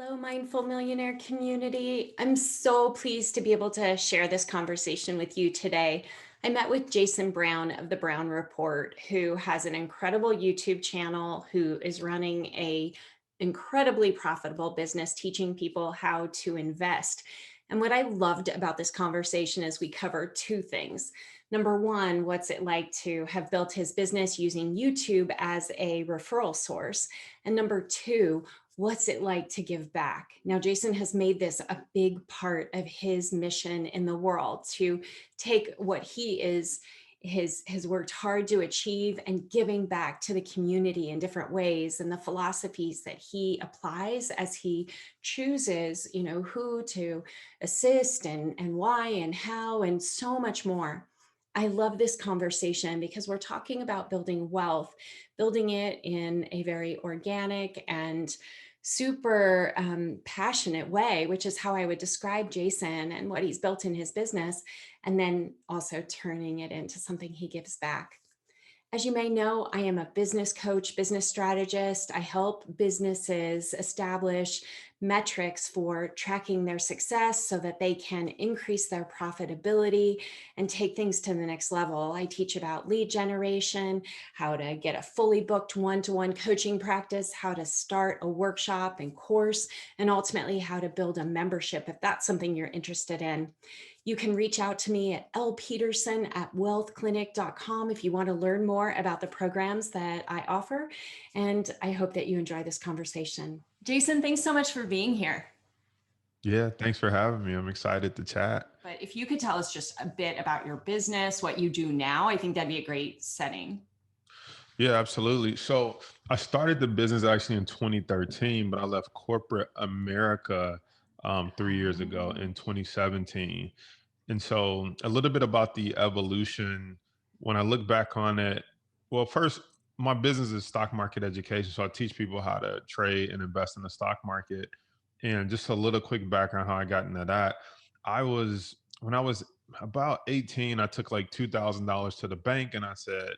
Hello, Mindful Millionaire community. I'm so pleased to be able to share this conversation with you today. I met with Jason Brown of the Brown Report, who has an incredible YouTube channel, who is running a incredibly profitable business teaching people how to invest. And what I loved about this conversation is we cover two things. Number one, what's it like to have built his business using YouTube as a referral source? And number two, what's it like to give back? Now, Jason has made this a big part of his mission in the world to take what he is has worked hard to achieve and giving back to the community in different ways, and the philosophies that he applies as he chooses, who to assist and why and how and so much more. I love this conversation because we're talking about building wealth, building it in a very organic and super passionate way, which is how I would describe Jason and what he's built in his business, and then also turning it into something he gives back. As you may know, I am a business coach, business strategist. I help businesses establish metrics for tracking their success so that they can increase their profitability and take things to the next level. I teach about lead generation, how to get a fully booked one-to-one coaching practice, how to start a workshop and course, and ultimately how to build a membership if that's something you're interested in. You can reach out to me at lpeterson@wealthclinic.com if you want to learn more about the programs that I offer. And I hope that you enjoy this conversation. Jason, thanks so much for being here. Yeah, thanks for having me. I'm excited to chat. But if you could tell us just a bit about your business, what you do now, I think that'd be a great setting. Yeah, absolutely. So I started the business actually in 2013, but I left corporate America 3 years ago in 2017. And so a little bit about the evolution. When I look back on it, well, first, my business is stock market education. So I teach people how to trade and invest in the stock market. And just a little quick background how I got into that. When I was about 18, I took like $2,000 to the bank and I said,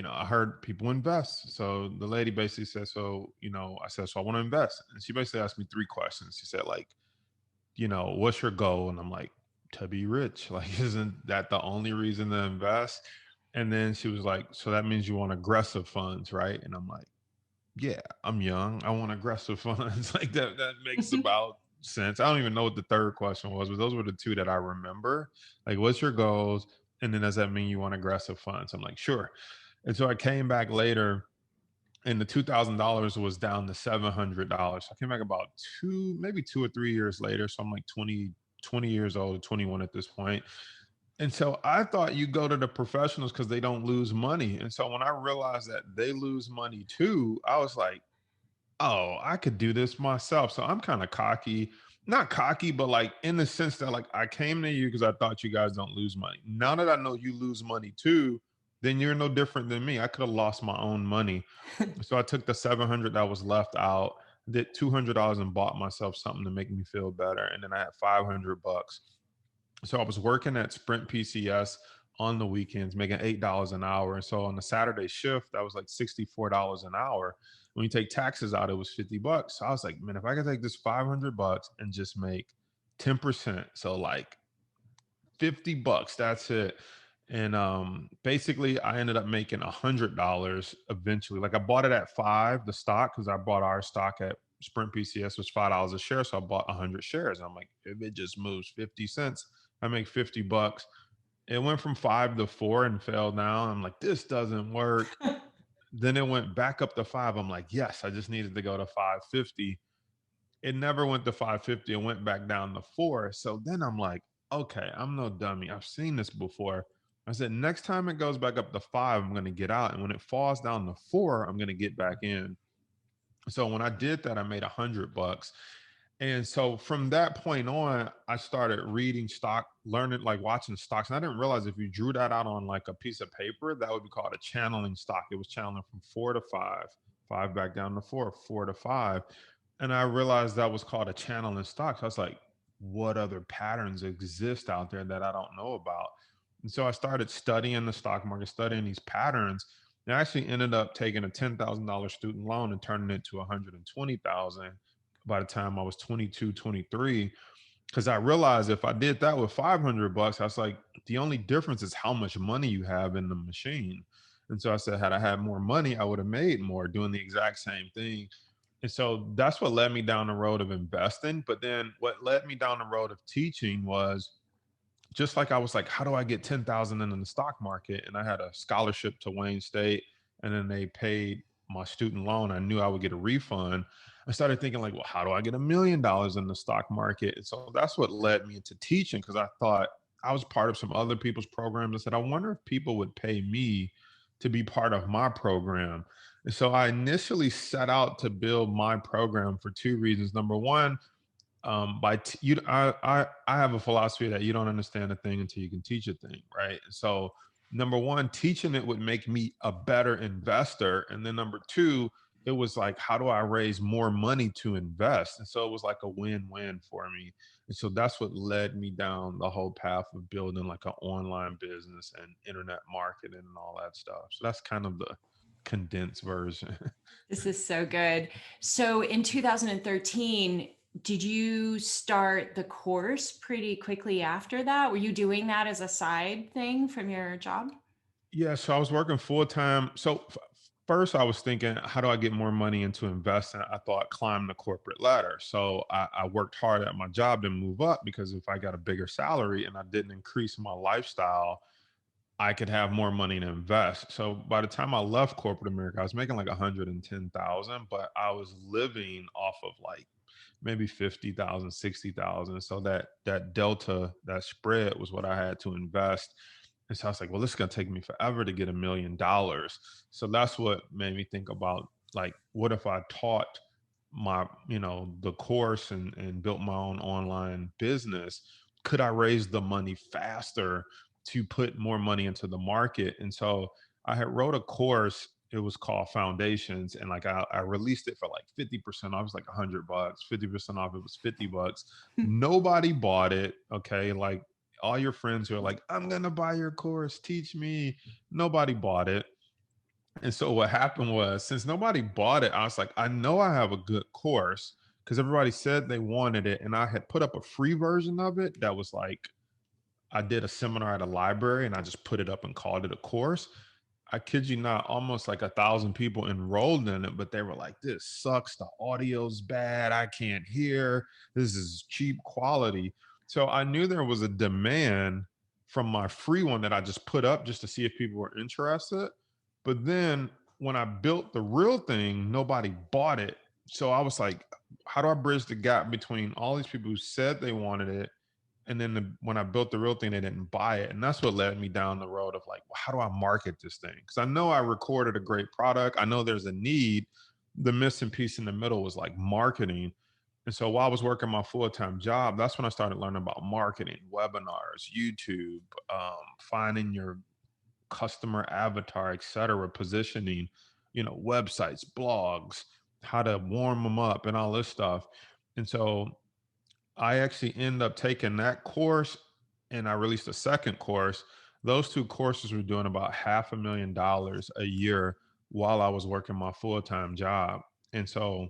I heard people invest. So the lady basically said, I said, so I want to invest. And she basically asked me three questions. She said, like, what's your goal? And I'm like, to be rich. Like, isn't that the only reason to invest? And then she was like, so that means you want aggressive funds, right? And I'm like, yeah, I'm young. I want aggressive funds. Like that makes about sense. I don't even know what the third question was, but those were the two that I remember. Like, what's your goals? And then does that mean you want aggressive funds? I'm like, sure. And so I came back later and the $2,000 was down to $700. I came back about maybe 2 or 3 years later. So I'm like 20 years old, 21 at this point. And so I thought you go to the professionals because they don't lose money. And so when I realized that they lose money too, I was like, oh, I could do this myself. So I'm kind of cocky, not cocky, but like in the sense that like I came to you because I thought you guys don't lose money. Now that I know you lose money too, then you're no different than me. I could have lost my own money. So I took the 700 that was left out, did $200 and bought myself something to make me feel better. And then I had 500 bucks. So I was working at Sprint PCS on the weekends, making $8 an hour. And so on the Saturday shift, that was like $64 an hour. When you take taxes out, it was 50 bucks. So I was like, man, if I could take this 500 bucks and just make 10%, so like 50 bucks, that's it. And basically I ended up making $100 eventually. Like I bought it at five, the stock, because I bought our stock at Sprint PCS was $5 a share. So I bought 100 shares. I'm like, if it just moves 50 cents, I make 50 bucks. It went from five to four and fell down. I'm like, this doesn't work. Then it went back up to five. I'm like, yes, I just needed to go to 550. It never went to 550. It went back down to four. So then I'm like, okay, I'm no dummy. I've seen this before. I said, next time it goes back up to five, I'm going to get out. And when it falls down to four, I'm going to get back in. So when I did that, I made 100 bucks. And so from that point on, I started reading stock, learning, like watching stocks. And I didn't realize if you drew that out on like a piece of paper, that would be called a channeling stock. It was channeling from four to five, five back down to four, four to five. And I realized that was called a channeling stock. So I was like, what other patterns exist out there that I don't know about? And so I started studying the stock market, studying these patterns. And I actually ended up taking a $10,000 student loan and turning it to 120,000. by the time I was 22, 23. Because I realized if I did that with 500 bucks, I was like, the only difference is how much money you have in the machine. And so I said, had I had more money, I would have made more doing the exact same thing. And so that's what led me down the road of investing. But then what led me down the road of teaching was just like I was like, how do I get 10,000 in the stock market? And I had a scholarship to Wayne State, and then they paid my student loan. I knew I would get a refund. I started thinking like, well, how do I get $1 million in the stock market? And so that's what led me into teaching, because I thought I was part of some other people's programs. I said, I wonder if people would pay me to be part of my program. And so I initially set out to build my program for two reasons. Number one, I have a philosophy that you don't understand a thing until you can teach a thing, right? So number one, teaching it would make me a better investor, and then number two, it was like, how do I raise more money to invest? And so it was like a win-win for me. And so that's what led me down the whole path of building like an online business and internet marketing and all that stuff. So that's kind of the condensed version. This is so good. So in 2013, did you start the course pretty quickly after that? Were you doing that as a side thing from your job? Yeah, so I was working full time. So first, I was thinking, how do I get more money into investing? I thought climb the corporate ladder. So I worked hard at my job to move up, because if I got a bigger salary and I didn't increase my lifestyle, I could have more money to invest. So by the time I left corporate America, I was making like 110,000, but I was living off of like maybe 50,000, 60,000. So that delta, that spread was what I had to invest. And so I was like, well, this is gonna take me forever to get $1 million. So that's what made me think about like, what if I taught the course and built my own online business? Could I raise the money faster to put more money into the market? And so I had wrote a course. It was called Foundations, and like I released it for like 50% off. It was like $100. 50% off, it was $50. Nobody bought it. Okay, like all your friends who are like, I'm gonna buy your course, teach me. Nobody bought it. And so what happened was, since nobody bought it, I was like, I know I have a good course, because everybody said they wanted it. And I had put up a free version of it that was like, I did a seminar at a library and I just put it up and called it a course. I kid you not, almost like 1,000 people enrolled in it, but they were like, this sucks. The audio's bad. I can't hear. This is cheap quality. So I knew there was a demand from my free one that I just put up just to see if people were interested. But then when I built the real thing, nobody bought it. So I was like, how do I bridge the gap between all these people who said they wanted it, and then when I built the real thing, they didn't buy it? And that's what led me down the road of like, well, how do I market this thing? Because I know I recorded a great product. I know there's a need. The missing piece in the middle was like marketing. And so while I was working my full-time job, that's when I started learning about marketing, webinars, YouTube, finding your customer avatar, et cetera, positioning, websites, blogs, how to warm them up and all this stuff. And so I actually end up taking that course, and I released a second course. Those two courses were doing about $500,000 a year while I was working my full-time job. And so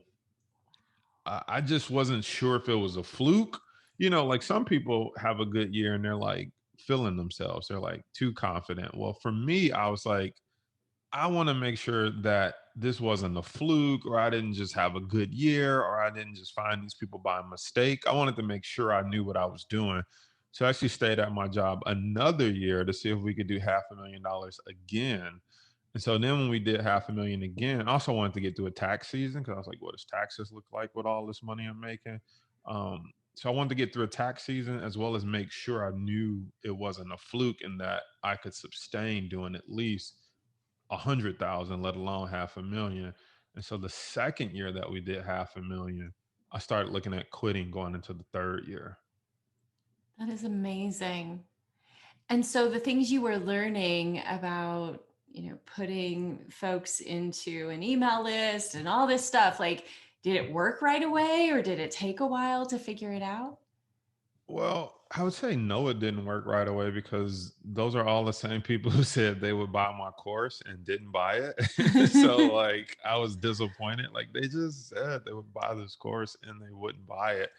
I just wasn't sure if it was a fluke. Like some people have a good year and they're like feeling themselves. They're like too confident. Well, for me, I was like, I want to make sure that this wasn't a fluke, or I didn't just have a good year, or I didn't just find these people by mistake. I wanted to make sure I knew what I was doing. So I actually stayed at my job another year to see if we could do $500,000 again. And so then when we did 500,000 again, I also wanted to get through a tax season, because I was like, what does taxes look like with all this money I'm making? So I wanted to get through a tax season, as well as make sure I knew it wasn't a fluke, and that I could sustain doing at least 100,000, let alone 500,000. And so the second year that we did 500,000, I started looking at quitting going into the third year. That is amazing. And so the things you were learning about, putting folks into an email list and all this stuff, like, did it work right away or did it take a while to figure it out? Well, I would say no, it didn't work right away because those are all the same people who said they would buy my course and didn't buy it. So like I was disappointed. Like they just said they would buy this course and they wouldn't buy it.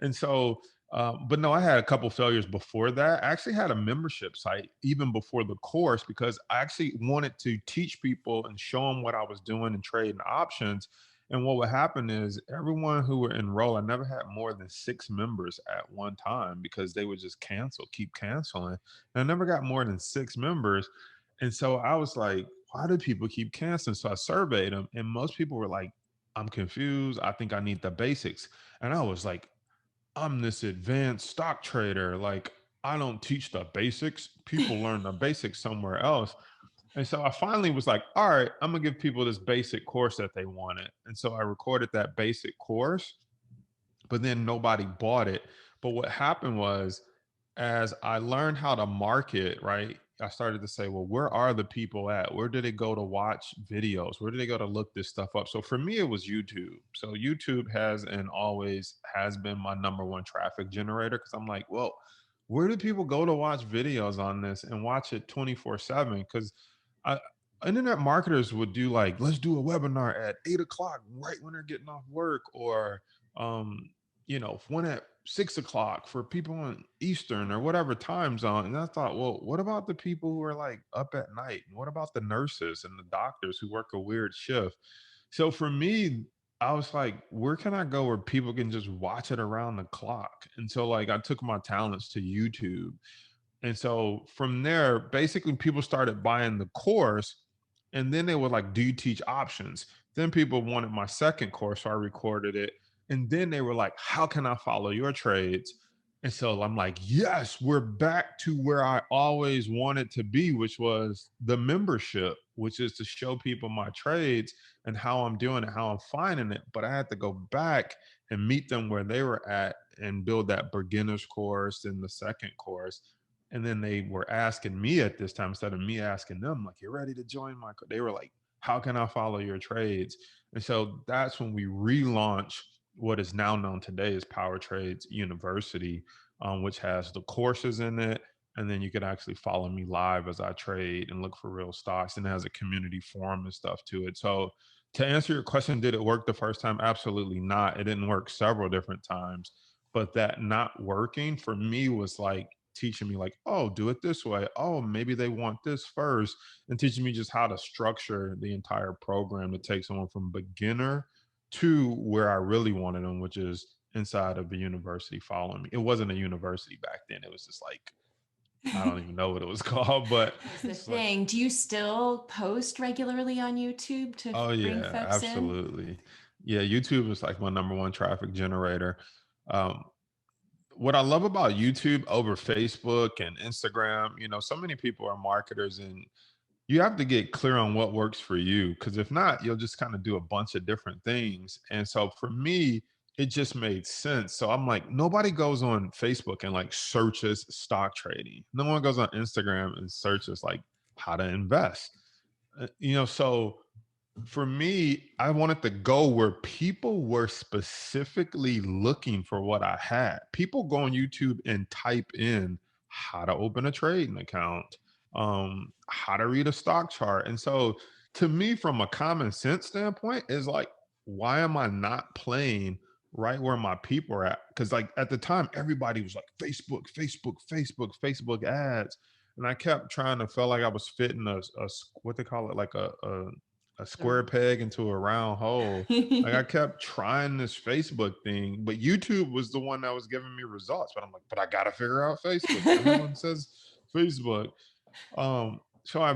And so but no, I had a couple failures before that. I actually had a membership site even before the course because I actually wanted to teach people and show them what I was doing and trading options. And what would happen is everyone who were enrolled, I never had more than 6 members at one time because they would just cancel, keep canceling. And I never got more than 6 members. And so I was like, why do people keep canceling? So I surveyed them, and most people were like, I'm confused. I think I need the basics. And I was like, I'm this advanced stock trader. Like, I don't teach the basics. People learn the basics somewhere else. And so I finally was like, all right, I'm gonna give people this basic course that they wanted. And so I recorded that basic course, but then nobody bought it. But what happened was, as I learned how to market, right, I started to say, well, where are the people at? Where did they go to watch videos? Where did they go to look this stuff up? So for me, it was YouTube. So YouTube has and always has been my number one traffic generator because I'm like, well, where do people go to watch videos on this and watch it 24/7? Because I internet marketers would do like, let's do a webinar at 8 o'clock, right when they're getting off work, or um, one at 6 o'clock for people on Eastern or whatever time zone. And I thought, well, what about the people who are like up at night? And what about the nurses and the doctors who work a weird shift? So for me, I was like, where can I go where people can just watch it around the clock? And so like I took my talents to YouTube. And so from there, basically people started buying the course and then they were like, do you teach options? Then people wanted my second course. So I recorded it. And then they were like, how can I follow your trades? And so I'm like, yes, we're back to where I always wanted to be, which was the membership, which is to show people my trades and how I'm doing it, how I'm finding it. But I had to go back and meet them where they were at and build that beginner's course and the second course. And then they were asking me at this time, instead of me asking them, like, you're ready to join they were like, how can I follow your trades? And so that's when we relaunched what is now known today as Power Trades University, which has the courses in it. And then you could actually follow me live as I trade and look for real stocks, and it has a community forum and stuff to it. So to answer your question, did it work the first time? Absolutely not. It didn't work several different times. But that not working for me was like teaching me like, oh, do it this way. Oh, maybe they want this first, and teaching me just how to structure the entire program to take someone from beginner to where I really wanted them, which is inside of a university following me. It wasn't a university back then. It was just like, I don't even know what it was called, but Here's the it's like, thing. Do you still post regularly on YouTube to oh bring yeah, folks in? absolutely. Yeah, YouTube is like my number one traffic generator. Um, what I love about YouTube over Facebook and Instagram, so many people are marketers, and you have to get clear on what works for you. Because if not, you'll just kind of do a bunch of different things. And so for me, it just made sense. So I'm like, nobody goes on Facebook and like searches stock trading. No one goes on Instagram and searches like how to invest. So for me, I wanted to go where people were specifically looking for what I had. People go on YouTube and type in how to open a trading account, how to read a stock chart. And so to me, from a common sense standpoint, is like, why am I not playing right where my people are at? Because like at the time, everybody was like Facebook, Facebook, Facebook, Facebook ads. And I kept trying to feel like I was fitting what they call it, like a square peg into a round hole. Like I kept trying this Facebook thing, but YouTube was the one that was giving me results. But I'm like, but I gotta figure out Facebook. Everyone says Facebook. So I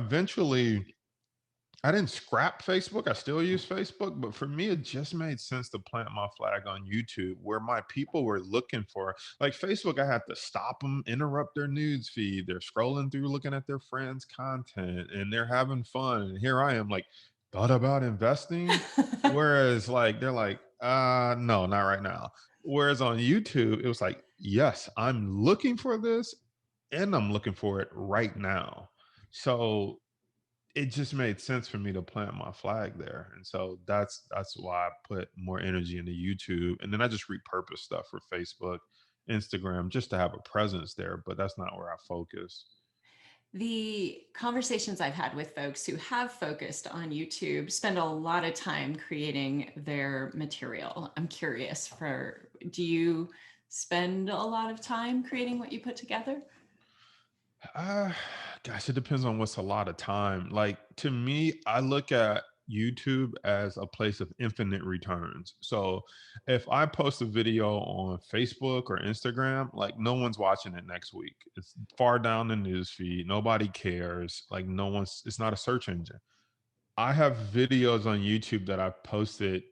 didn't scrap Facebook. I still use Facebook, but for me, it just made sense to plant my flag on YouTube where my people were looking for. Like Facebook, I had to stop them, interrupt their news feed. They're scrolling through, looking at their friends' content, and they're having fun. And here I am, like, thought about investing. Whereas, like, they're like, no, not right now. Whereas on YouTube, it was like, yes, I'm looking for this and I'm looking for it right now. So it just made sense for me to plant my flag there. And so that's why I put more energy into YouTube. And then I just repurpose stuff for Facebook Instagram just to have a presence there, but that's not where I focus. The conversations I've had with folks who have focused on YouTube spend a lot of time creating their material. I'm curious do you spend a lot of time creating what you put together? Uh, Gosh, it depends on what's a lot of time. Like to me, I look at YouTube as a place of infinite returns. So if I post a video on Facebook or Instagram, like no one's watching it next week. It's far down the news feed. Nobody cares. Like no one's, it's not a search engine. I have videos on YouTube that I posted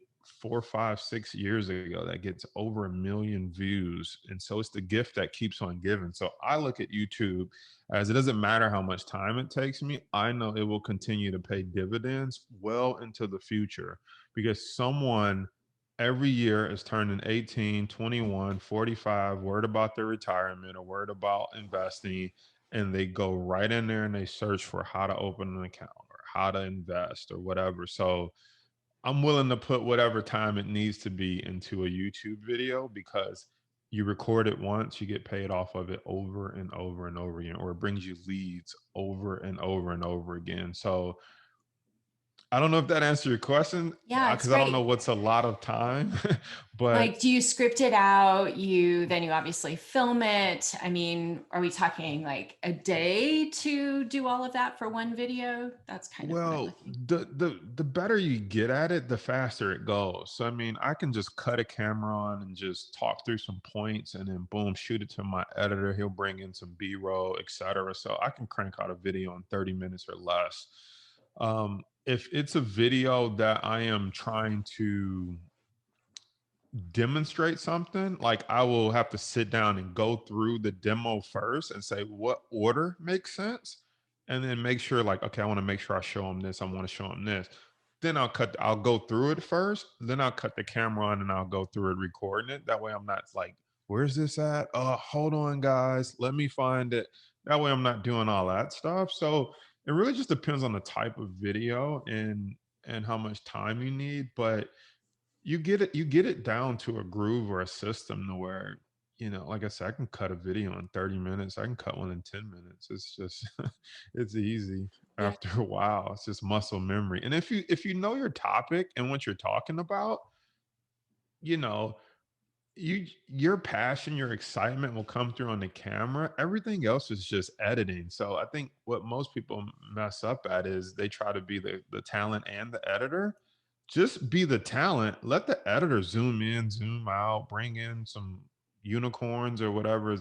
4, 5, 6 years ago that gets over 1 million views. And so it's the gift that keeps on giving. So I look at YouTube as it doesn't matter how much time it takes me, I know it will continue to pay dividends well into the future because someone every year is turning 18, 21, 45, worried about their retirement or worried about investing, and they go right in there and they search for how to open an account or how to invest or whatever. So I'm willing to put whatever time it needs to be into a YouTube video because you record it once, you get paid off of it over and over and over again, or it brings you leads over and over and over again. So I don't know if that answered your question Yeah, it's because I don't know great. what's a lot of time, but Like, do you script it out? Then you obviously film it. I mean, are we talking like a day to do all of that for one video? That's kind of what I'm well, looking. the better you get at it, the faster it goes. So I mean, I can just cut a camera on and just talk through some points and then boom, shoot it to my editor. He'll bring in some B-roll, etc. So I can crank out a video in 30 minutes or less. If it's a video that I am trying to demonstrate something, like I will have to sit down and go through the demo first and say what order makes sense, and then make sure like, okay, I want to make sure I show them this, I want to show them this. Then I'll go through it first, then I'll cut the camera on and I'll go through it recording it. That way I'm not like, where's this at? Hold on, guys, let me find it. That way I'm not doing all that stuff. So it really just depends on the type of video and how much time you need. But you get it down to a groove or a system to where, like I said, I can cut a video in 30 minutes. I can cut one in 10 minutes. It's just it's easy Yeah. after a while. It's just muscle memory. And if you know your topic and what you're talking about, you know, your passion, your excitement will come through on the camera. Everything else is just editing. So I think what most people mess up at is they try to be the talent and the editor. Just be the talent. Let the editor zoom in, zoom out, bring in some unicorns or whatever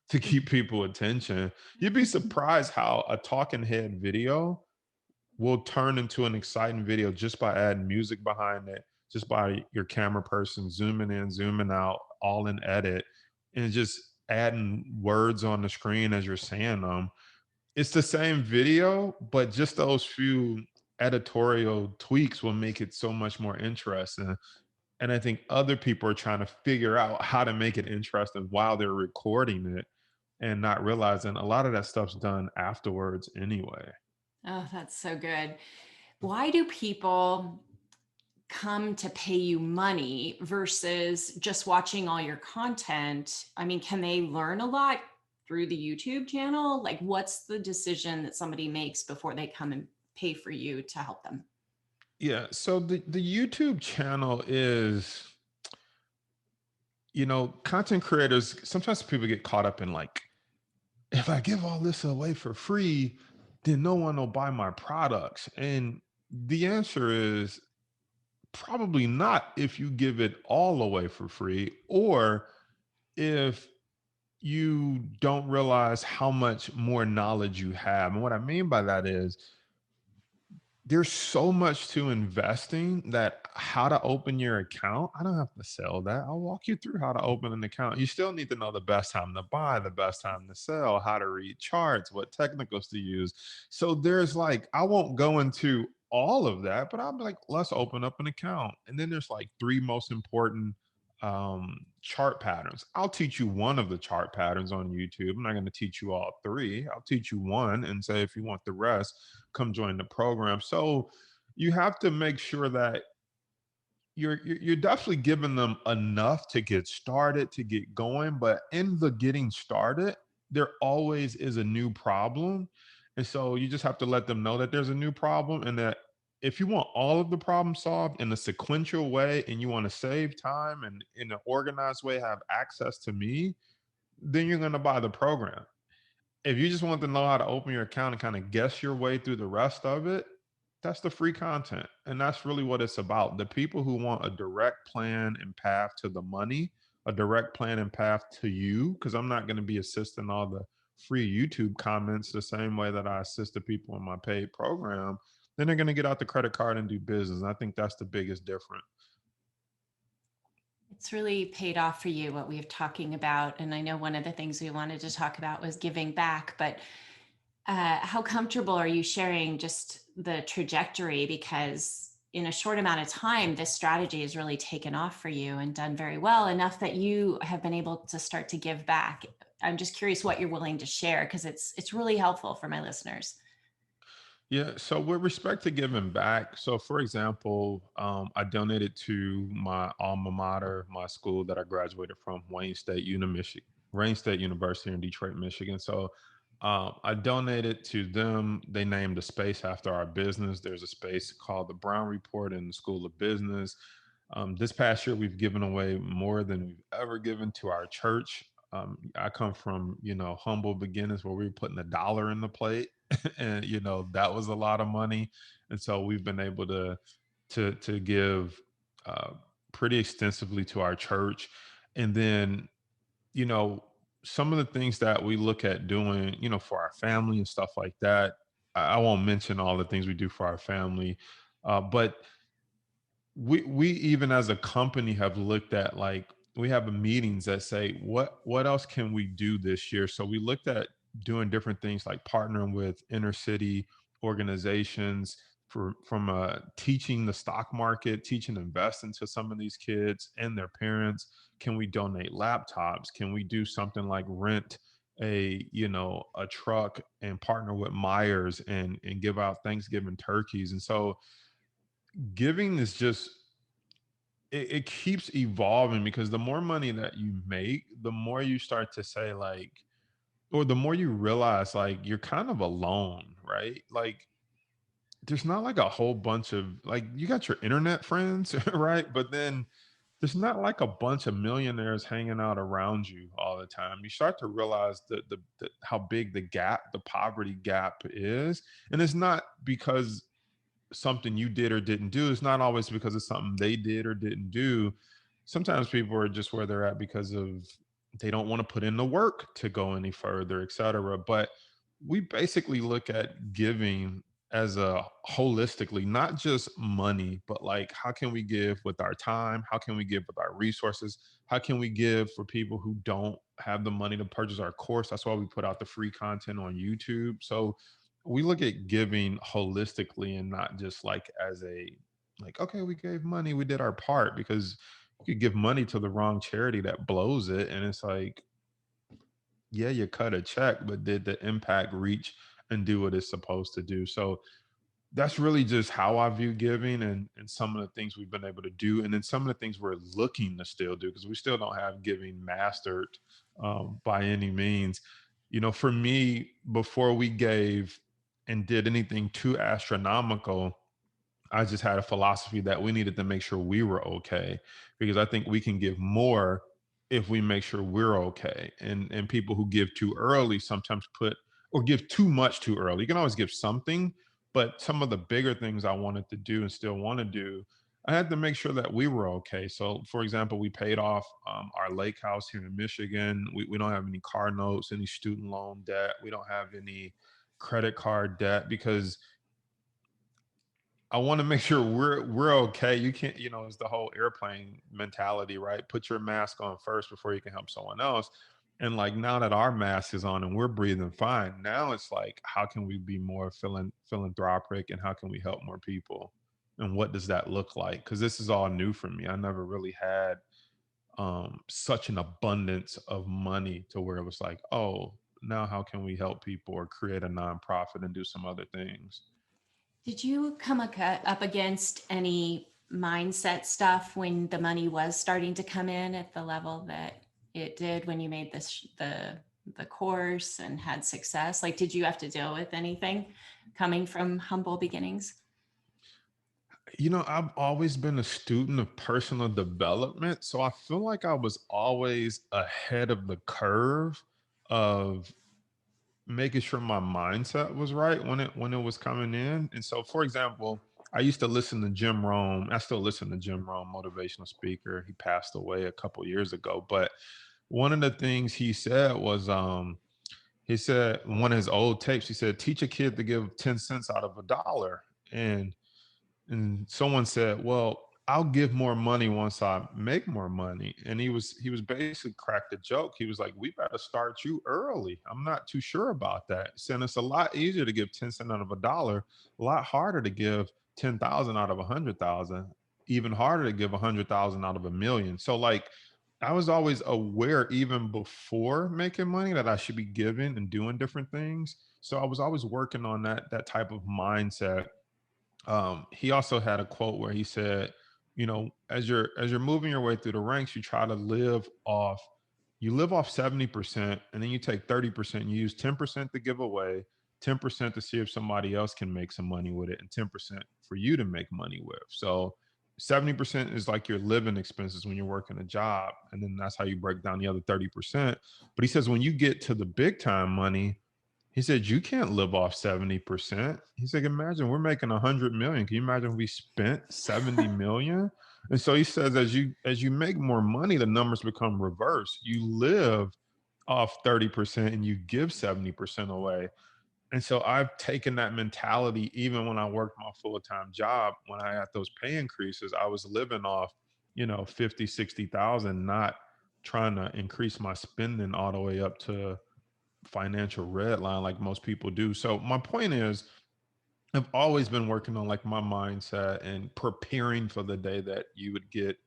to keep people attention. You'd be surprised how a talking head video will turn into an exciting video just by adding music behind it, just by your camera person zooming in, zooming out, all in edit, and just adding words on the screen as you're saying them. It's the same video, but just those few editorial tweaks will make it so much more interesting. And I think other people are trying to figure out how to make it interesting while they're recording it and not realizing a lot of that stuff's done afterwards anyway. Oh, that's so good. Why do people come to pay you money versus just watching all your content? I mean, can they learn a lot through the YouTube channel? Like, what's the decision that somebody makes before they come and pay for you to help them? Yeah, so the YouTube channel is, content creators, sometimes people get caught up in like, if I give all this away for free, then no one will buy my products. And the answer is probably not if you give it all away for free or if you don't realize how much more knowledge you have. And what I mean by that is there's so much to investing that how to open your account, I don't have to sell that. I'll walk you through how to open an account. You still need to know the best time to buy, the best time to sell, how to read charts, what technicals to use. So there's like, I won't go into all of that, but I'll be like, let's open up an account. And then there's like three most important chart patterns. I'll teach you one of the chart patterns on YouTube. I'm not going to teach you all three. I'll teach you one and say, if you want the rest, come join the program. So you have to make sure that you're definitely giving them enough to get started, to get going, but in the getting started, there always is a new problem. And so you just have to let them know that there's a new problem, and that if you want all of the problems solved in a sequential way and you want to save time and in an organized way have access to me, then you're going to buy the program. If you just want to know how to open your account and kind of guess your way through the rest of it, that's the free content. And that's really what it's about. The people who want a direct plan and path to the money, a direct plan and path to you, because I'm not going to be assisting all the free YouTube comments the same way that I assist the people in my paid program, then they're going to get out the credit card and do business. And I think that's the biggest difference. It's really paid off for you what we've talking about. And I know one of the things we wanted to talk about was giving back, but how comfortable are you sharing just the trajectory? Because in a short amount of time, this strategy has really taken off for you and done very well, enough that you have been able to start to give back. I'm just curious what you're willing to share, because it's really helpful for my listeners. Yeah. So with respect to giving back, so for example, I donated to my alma mater, my school that I graduated from, Wayne State University in Detroit, Michigan. So I donated to them. They named a space after our business. There's a space called the Brown Report in the School of Business. This past year, we've given away more than we've ever given to our church. I come from, humble beginnings where we were putting $1 in the plate, and that was a lot of money. And so we've been able to give uh, pretty extensively to our church. And then, you know, some of the things that we look at doing, for our family and stuff like that. I won't mention all the things we do for our family, but we even as a company have looked at, like, we have meetings that say what else can we do this year. So we looked at doing different things like partnering with inner city organizations for from teaching the stock market, teaching investing to some of these kids and their parents. Can we donate laptops? Can we do something like rent a truck and partner with Myers and give out Thanksgiving turkeys? And so giving is just, it keeps evolving, because the more money that you make, the more you start to say, like, or the more you realize, like, you're kind of alone, right? Like, there's not like a whole bunch of, like, you got your internet friends, right? But then there's not like a bunch of millionaires hanging out around you all the time. You start to realize the how big the poverty gap is. And it's not because something you did or didn't do. It's not always because of something they did or didn't do. Sometimes people are just where they're at because of, they don't want to put in the work to go any further, et cetera. But we basically look at giving as a holistically, not just money, but like, how can we give with our time? How can we give with our resources? How can we give for people who don't have the money to purchase our course? That's why we put out the free content on YouTube. So we look at giving holistically and not just like as a, like, okay, we gave money, we did our part, because you could give money to the wrong charity that blows it, and it's like, yeah, you cut a check, but did the impact reach and do what it's supposed to do? So that's really just how I view giving, and some of the things we've been able to do, and then some of the things we're looking to still do, because we still don't have giving mastered by any means. For me, before we gave and did anything too astronomical, I just had a philosophy that we needed to make sure we were okay, because I think we can give more if we make sure we're okay. And people who give too early sometimes put, or give too much too early. You can always give something, but some of the bigger things I wanted to do and still want to do, I had to make sure that we were okay. So, for example, we paid off our lake house here in Michigan. We don't have any car notes, any student loan debt. We don't have any credit card debt, because I want to make sure we're okay. You can't, it's the whole airplane mentality, right? Put your mask on first before you can help someone else. And like, now that our mask is on and we're breathing fine, now it's like, how can we be more philanthropic, and how can we help more people? And what does that look like? Because this is all new for me. I never really had such an abundance of money to where it was like, oh, now how can we help people or create a nonprofit and do some other things? Did you come up against any mindset stuff when the money was starting to come in at the level that it did when you made the course and had success? Like, did you have to deal with anything coming from humble beginnings? I've always been a student of personal development, so I feel like I was always ahead of the curve of making sure my mindset was right when it was coming in. And so, for example, I used to listen to Jim Rohn. I still listen to Jim Rohn, motivational speaker. He passed away a couple years ago, but one of the things he said was, he said one of his old tapes. He said, "Teach a kid to give 10 cents out of a dollar," and someone said, "Well, I'll give more money once I make more money." And he was basically cracked a joke. He was like, "We better start you early. I'm not too sure about that." Saying it's a lot easier to give 10 cents out of a dollar, a lot harder to give 10,000 out of 100,000, even harder to give 100,000 out of a million. So like I was always aware even before making money that I should be giving and doing different things. So I was always working on that type of mindset. He also had a quote where he said, as you're moving your way through the ranks, you try to live off 70%, and then you take 30%, you use 10% to give away, 10% to see if somebody else can make some money with it, and 10% for you to make money with. So 70% is like your living expenses when you're working a job, and then that's how you break down the other 30%. But he says when you get to the big time money, he said, "You can't live off 70%." He's like, "Imagine we're making 100 million. Can you imagine if we spent 70 million?" And so he says, as you make more money, the numbers become reversed. You live off 30% and you give 70% away. And so I've taken that mentality even when I worked my full-time job. When I had those pay increases, I was living off, 50, 60,000, not trying to increase my spending all the way up to financial red line like most people do. So my point is, I've always been working on like my mindset and preparing for the day that you would get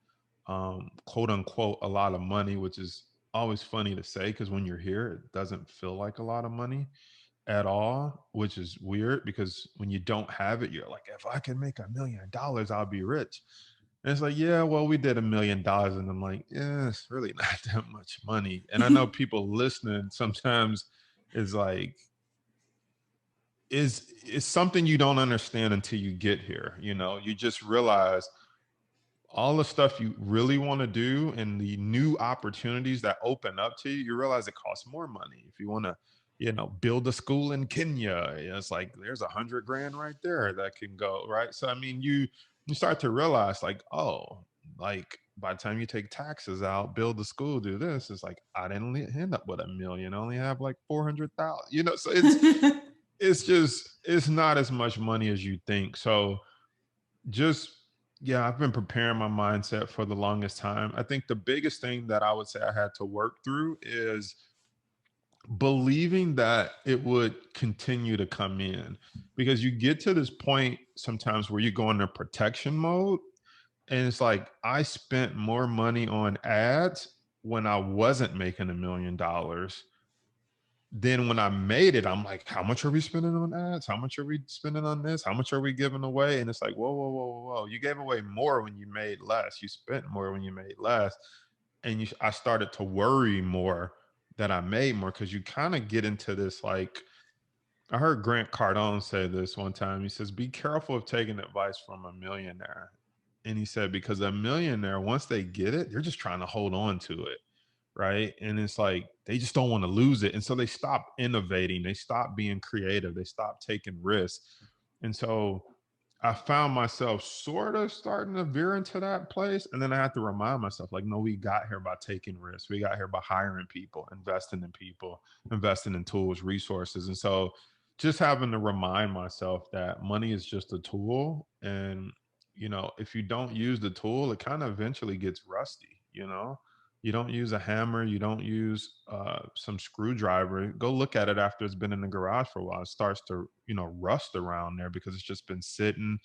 quote unquote a lot of money, which is always funny to say because when you're here, it doesn't feel like a lot of money at all, which is weird because when you don't have it, you're like, if I can make $1 million, I'll be rich. And it's like, yeah, well, we did $1 million. And I'm like, yeah, it's really not that much money. And I know people listening sometimes is like, is something you don't understand until you get here. You just realize all the stuff you really want to do and the new opportunities that open up to you, you realize it costs more money. If you want to, build a school in Kenya, it's like there's 100 grand right there that can go, right? So I mean, you start to realize like, oh, like by the time you take taxes out, build the school, do this, it's like I didn't end up with a million, I only have like 400,000, so it's not as much money as you think. So just yeah, I've been preparing my mindset for the longest time. I think the biggest thing that I would say I had to work through is believing that it would continue to come in, because you get to this point sometimes where you go into protection mode, and it's like I spent more money on ads when I wasn't making $1 million. Then when I made it, I'm like, how much are we spending on ads? How much are we spending on this? How much are we giving away? And it's like, whoa, whoa, whoa, whoa, whoa. You gave away more when you made less. You spent more when you made less. And I started to worry more that I made more, because you kind of get into this like, I heard Grant Cardone say this one time. He says, be careful of taking advice from a millionaire. And he said, because a millionaire, once they get it, they're just trying to hold on to it. Right. And it's like they just don't want to lose it. And so they stop innovating. They stop being creative. They stop taking risks. And so I found myself sort of starting to veer into that place. And then I had to remind myself, like, no, we got here by taking risks. We got here by hiring people, investing in tools, resources. And so just having to remind myself that money is just a tool. And, if you don't use the tool, it kind of eventually gets rusty. You don't use a hammer, you don't use some screwdriver. Go look at it after it's been in the garage for a while. It starts to, rust around there because it's just been sitting.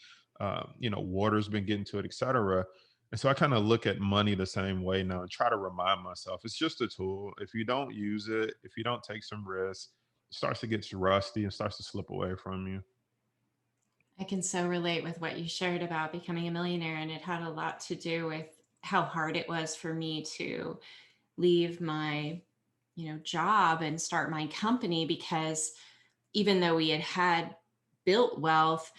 Water's been getting to it, etc. And so I kind of look at money the same way now and try to remind myself it's just a tool. If you don't use it, if you don't take some risks, it starts to get rusty and starts to slip away from you. I can so relate with what you shared about becoming a millionaire, and it had a lot to do with how hard it was for me to leave my, job and start my company, because even though we had built wealth,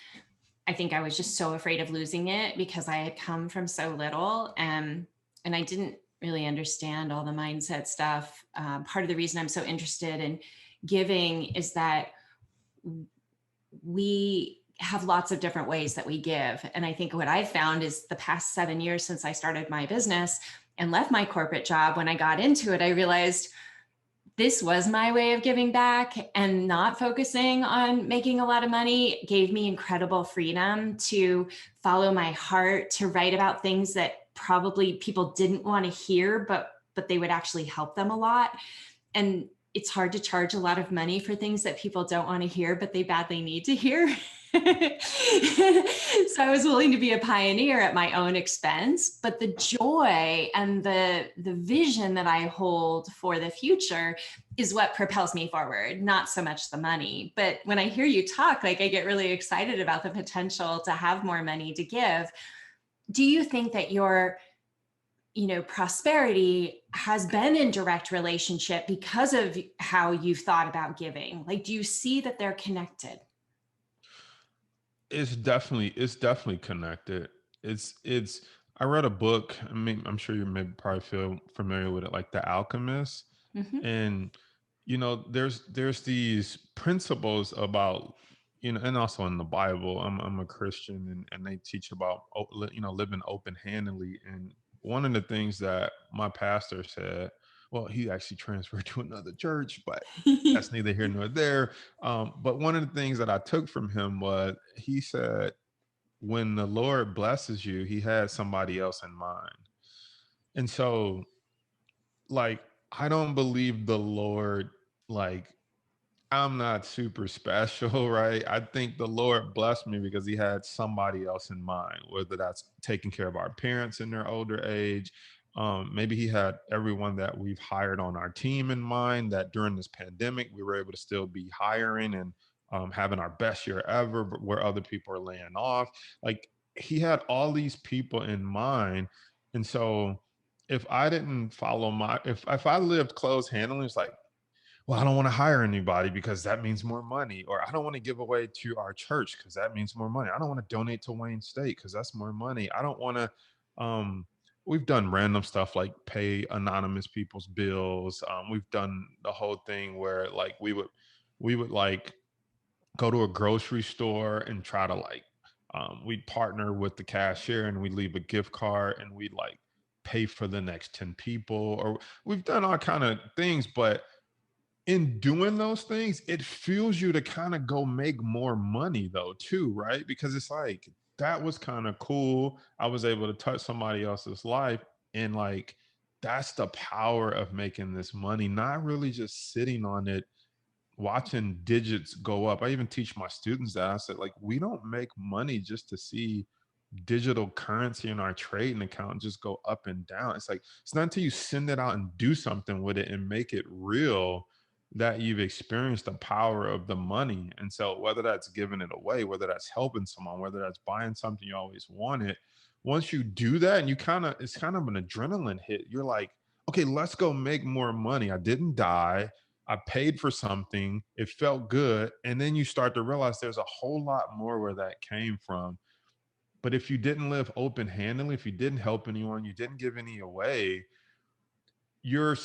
I think I was just so afraid of losing it because I had come from so little, and I didn't really understand all the mindset stuff. Part of the reason I'm so interested in giving is that we have lots of different ways that we give. And I think what I've found is the past 7 years since I started my business and left my corporate job, when I got into it, I realized this was my way of giving back, and not focusing on making a lot of money gave me incredible freedom to follow my heart, to write about things that probably people didn't want to hear, but they would actually help them a lot. And it's hard to charge a lot of money for things that people don't want to hear, but they badly need to hear. So I was willing to be a pioneer at my own expense, but the joy and the vision that I hold for the future is what propels me forward, not so much the money. But when I hear you talk, like, I get really excited about the potential to have more money to give. Do you think that your prosperity has been in direct relationship because of how you've thought about giving? Like, do you see that they're connected? It's definitely connected. It's I read a book. I mean, I'm sure you may probably feel familiar with it, like The Alchemist. Hmm. And there's these principles about, and also in the Bible. I'm a Christian, and they teach about living open handedly. And one of the things that my pastor said, well, he actually transferred to another church, but that's neither here nor there. But one of the things that I took from him was, he said, when the Lord blesses you, he has somebody else in mind. And so, like, I don't believe the Lord, like, I'm not super special, right? I think the Lord blessed me because he had somebody else in mind, whether that's taking care of our parents in their older age. Maybe he had everyone that we've hired on our team in mind, that during this pandemic, we were able to still be hiring and having our best year ever, but where other people are laying off. Like, he had all these people in mind. And so if I didn't follow if I lived closed handling, it's like, well, I don't want to hire anybody because that means more money. Or I don't want to give away to our church because that means more money. I don't want to donate to Wayne State because that's more money. I don't want to, um, we've done random stuff like pay anonymous people's bills. We've done the whole thing where, like, we would like go to a grocery store and try to, like, we'd partner with the cashier and we'd leave a gift card and we'd like pay for the next 10 people. Or we've done all kind of things, but in doing those things, it fuels you to kind of go make more money though, too, right? Because it's like, that was kind of cool. I was able to touch somebody else's life. And, like, that's the power of making this money, not really just sitting on it, watching digits go up. I even teach my students that. I said, like, we don't make money just to see digital currency in our trading account just go up and down. It's like, it's not until you send it out and do something with it and make it real that you've experienced the power of the money. And so, whether that's giving it away, whether that's helping someone, whether that's buying something you always wanted, once you do that, and it's kind of an adrenaline hit. You're like, okay, let's go make more money. I didn't die. I paid for something. It felt good. And then you start to realize there's a whole lot more where that came from. But if you didn't live open handedly, if you didn't help anyone, you didn't give any away, you're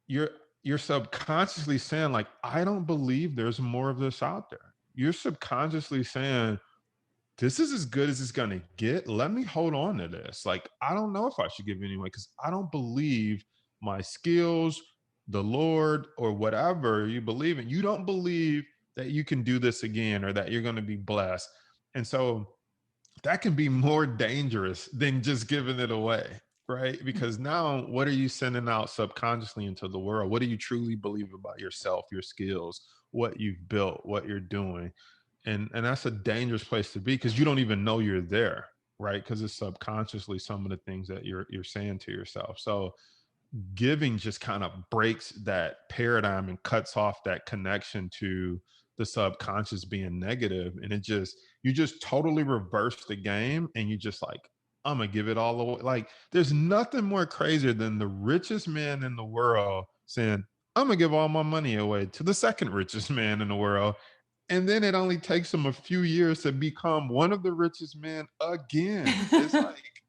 you're you're subconsciously saying, like, I don't believe there's more of this out there. You're subconsciously saying, this is as good as it's gonna get. Let me hold on to this. Like, I don't know if I should give anyway because I don't believe my skills, the Lord, or whatever you believe in. You don't believe that you can do this again or that you're gonna be blessed. And so that can be more dangerous than just giving it away, right? Because now, what are you sending out subconsciously into the world? What do you truly believe about yourself, your skills, what you've built, what you're doing? And that's a dangerous place to be because you don't even know you're there, right? Because it's subconsciously some of the things that you're saying to yourself. So giving just kind of breaks that paradigm and cuts off that connection to the subconscious being negative, and it just You just totally reverse the game and you just like, I'm gonna give it all away. Like, there's nothing more crazier than the richest man in the world saying, I'm gonna give all my money away to the second richest man in the world. And then it only takes him a few years to become one of the richest men again. It's like,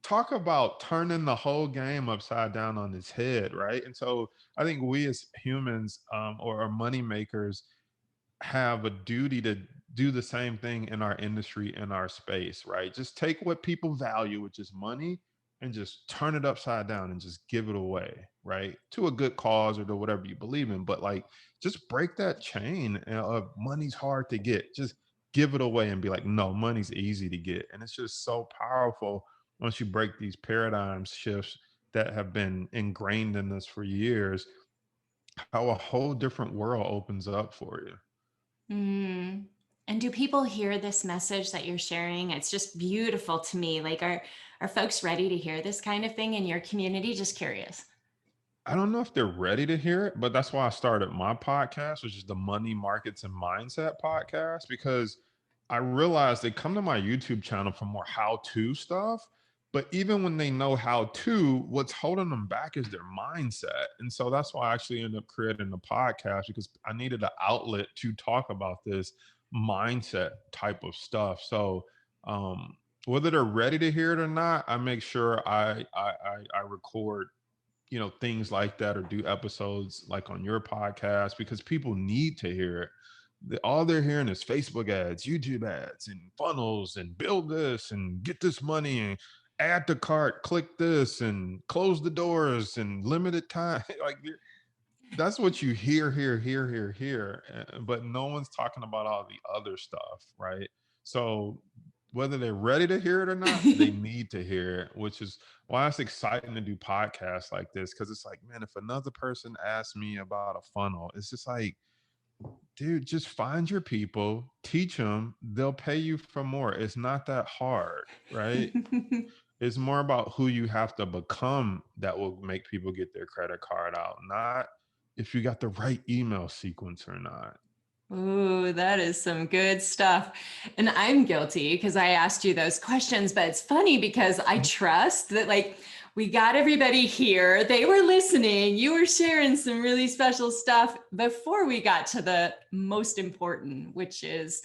talk about turning the whole game upside down on its head, right? And so I think we as humans, or money makers, have a duty to do the same thing in our industry, in our space, right? Just take what people value, which is money, and just turn it upside down and just give it away, right? To a good cause or to whatever you believe in. But like, just break that chain of money's hard to get. Just give it away and be like, no, money's easy to get. And it's just so powerful once you break these paradigm shifts that have been ingrained in us for years, how a whole different world opens up for you. Mm. And do people hear this message that you're sharing? It's just beautiful to me. Like, are folks ready to hear this kind of thing in your community? Just curious. I don't know if they're ready to hear it, but that's why I started my podcast, which is the Money Markets and Mindset podcast, because I realized they come to my YouTube channel for more how-to stuff. But even when they know how to, what's holding them back is their mindset. And so that's why I actually ended up creating the podcast, because I needed an outlet to talk about this mindset type of stuff. So whether they're ready to hear it or not, I make sure I record, things like that, or do episodes like on your podcast, because people need to hear it. All they're hearing is Facebook ads, YouTube ads, and funnels, and build this and get this money and add to cart, click this and close the doors and limited time. Like, that's what you hear, but no one's talking about all the other stuff, right? So whether they're ready to hear it or not, they need to hear it, which is why it's exciting to do podcasts like this. Because it's like, man, if another person asks me about a funnel, it's just like, dude, just find your people, teach them, they'll pay you for more. It's not that hard, right? It's more about who you have to become that will make people get their credit card out, not if you got the right email sequence or not. Ooh, that is some good stuff. And I'm guilty because I asked you those questions, but it's funny because I Mhm. trust that, like, we got everybody here. They were listening. You were sharing some really special stuff before we got to the most important, which is,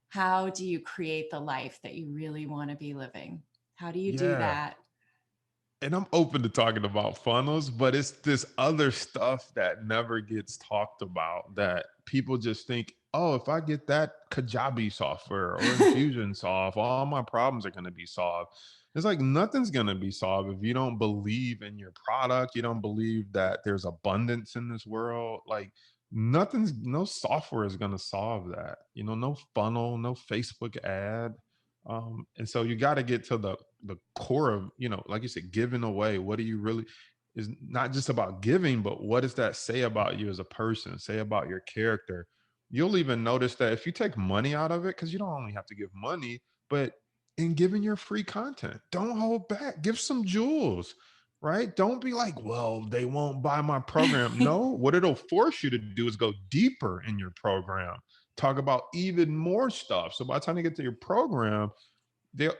how do you create the life that you really want to be living? How do you do Yeah. that? And I'm open to talking about funnels, but it's this other stuff that never gets talked about, that people just think, oh, if I get that Kajabi software or Infusionsoft, all my problems are going to be solved. It's like, nothing's going to be solved if you don't believe in your product. You don't believe that there's abundance in this world. Like, no software is going to solve that. No funnel, no Facebook ad. And so you got to get to the core of, like you said, giving away. What do you really, is not just about giving, but what does that say about you as a person, say about your character? You'll even notice that if you take money out of it, because you don't only have to give money, but in giving your free content, don't hold back, give some jewels, right? Don't be like, well, they won't buy my program. No, what it'll force you to do is go deeper in your program, talk about even more stuff. So by the time you get to your program,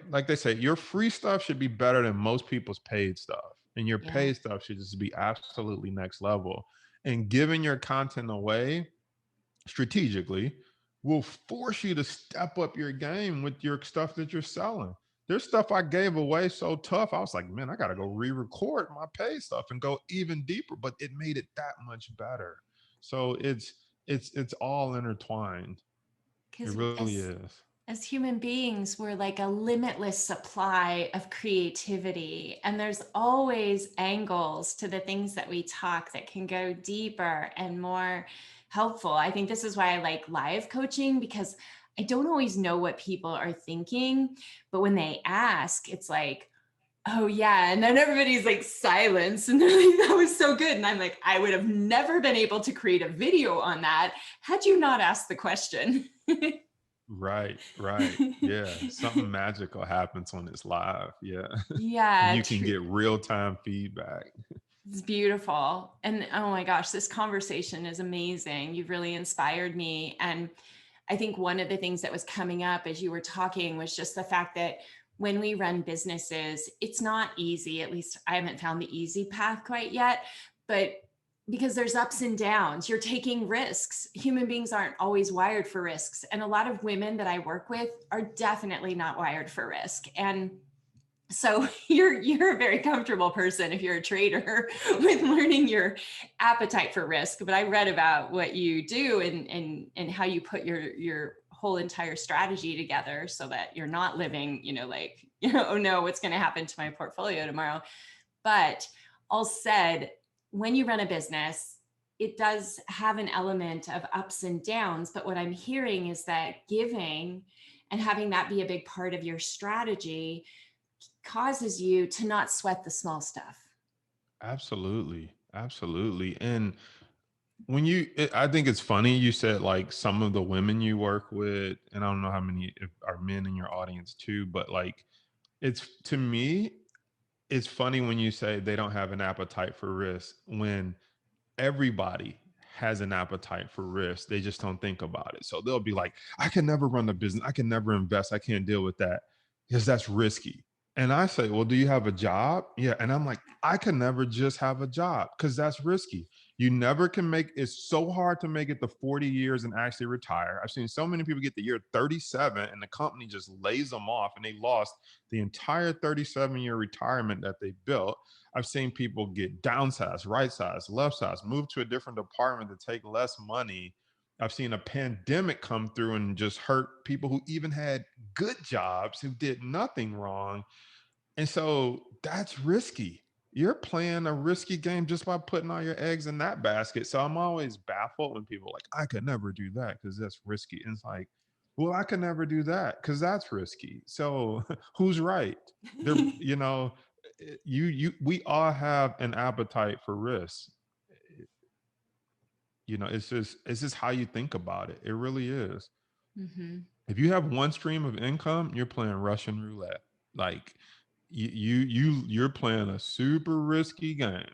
like they say, your free stuff should be better than most people's paid stuff, and your Yeah. paid stuff should just be absolutely next level. And giving your content away strategically will force you to step up your game with your stuff that you're selling. There's stuff I gave away so tough, I was like, man, I gotta go re-record my paid stuff and go even deeper, but it made it that much better. So it's all intertwined. It Because really is. as human beings, we're like a limitless supply of creativity. And there's always angles to the things that we talk that can go deeper and more helpful. I think this is why I like live coaching, because I don't always know what people are thinking. But when they ask, it's like, oh, yeah. And then everybody's like silence. And they're like, that was so good. And I'm like, I would have never been able to create a video on that had you not asked the question. Right, right. Yeah, something magical happens when it's live. Yeah. And Yeah, you can get real-time feedback. it's beautiful. And oh my gosh, this conversation is amazing. You've really inspired me. And I think one of the things that was coming up as you were talking was just the fact that when we run businesses, it's not easy. At least I haven't found the easy path quite yet, but because there's ups and downs, you're taking risks. Human beings aren't always wired for risks. And a lot of women that I work with are definitely not wired for risk. And so you're a very comfortable person if you're a trader with learning your appetite for risk. But I read about what you do and how you put your whole entire strategy together so that you're not living, like, oh no, what's going to happen to my portfolio tomorrow? But all said, when you run a business, it does have an element of ups and downs. But what I'm hearing is that giving and having that be a big part of your strategy causes you to not sweat the small stuff. Absolutely. Absolutely. And I think it's funny you said like some of the women you work with, and I don't know how many are men in your audience too, but like it's to me, it's funny when you say they don't have an appetite for risk when everybody has an appetite for risk. They just don't think about it. So they'll be like, I can never run a business. I can never invest. I can't deal with that because that's risky. And I say, well, do you have a job? Yeah. And I'm like, I can never just have a job because that's risky. You never can make it's so hard to make it to 40 years and actually retire. I've seen so many people get the year 37 and the company just lays them off and they lost the entire 37-year retirement that they built. I've seen people get downsized, right size, left size, move to a different department to take less money. I've seen a pandemic come through and just hurt people who even had good jobs who did nothing wrong. And so that's risky. You're playing a risky game just by putting all your eggs in that basket. So I'm always baffled when people are like, I could never do that because that's risky. And it's like, well, I could never do that because that's risky. So who's right? There, we all have an appetite for risk. It's just how you think about it. It really is. Mhm. If you have one stream of income, you're playing Russian roulette. Like you're playing a super risky game,